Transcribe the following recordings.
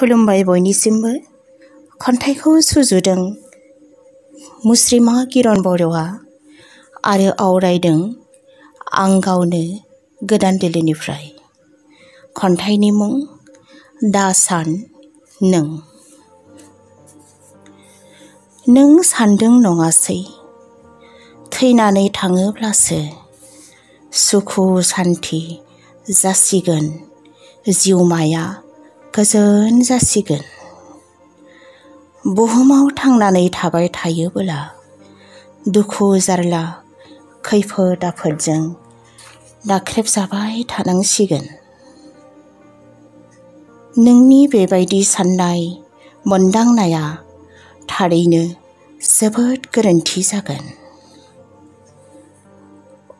खुलुमबाय बयनिसिमबो। खन्थाइखौ सुजुदों मुस्रिमा किरण बर'आ आरो आवरायदों आं गावनो गोदान दिल्लीनिफ्राय। खन्थाइनि मुं दा सान नों सान्दों नङासै थैनानै थाङोब्लासो सुखु सान्थि जासिगोन, जिउमाया गोजोन जासिगोन। बुहुमाव थांनानै थाबाय थायोबोला दुखु जारला खैफोद आफोदजों नाख्रेबजाबाय थानांसिगोन। नोंनि बेबायदि साननाय मोनदांनाया थारैनो जोबोद गोरोन्थि जागोन।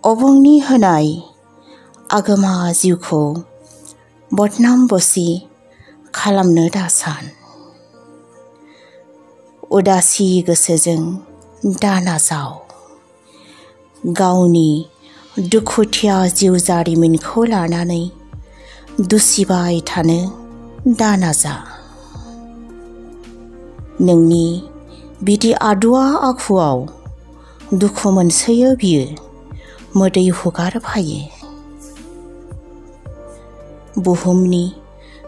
अबंनि होनाय आगोमा जिउखौ बदनाम बसि खालामनो दासान। उदासि गोसोजों दा नाजाव। गावनि दुखुथिया जिउ जारिमिनखौ लानानै दुसिबाय थानो दा नाजा। नोंनि बिदि आदुआ आखुआव दुखु मोनसोयो बियो मोदै हुगारफायो। बुहुमनि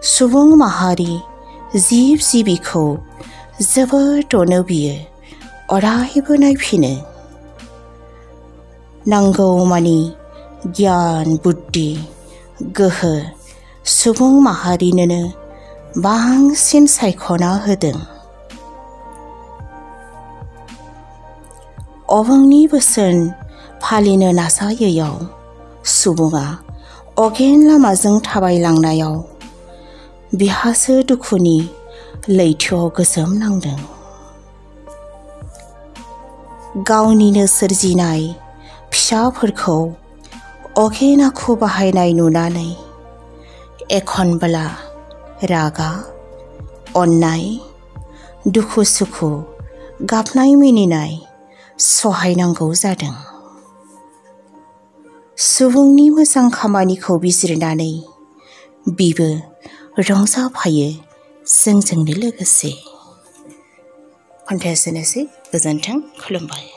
सुबुं माहारि जिब जिबिखौ जोबोद अनो बियो अरायबो नायफिनो। नांगौमानि गियान बुद्धि गोहो सुबुं माहारिनोनो बांसिन सायख'ना होदों। अबंनि बोसोन फालिनो नाजायैयाव सुबुङा अगेन लामाजों थाबायलांनायाव बिहासो दुखुनि लैथोआव गोजोमनांदों। गावनिनो सोरजिनाय फिसाफोरखौ अगेन आखु बाहायनाय नुनानै एखनब्ला रागा अननाय दुखु सुखु गाबनाय मिनिनाय सहायनांगौ जादों। सुबुंनि मोजां खामानिखौ बिजिरनानै बिबो रंजाफायो जोंजोंनो लोगोसे। खन्थाइया एसेनोसै। गोजोन्थों। खुलुमबाय।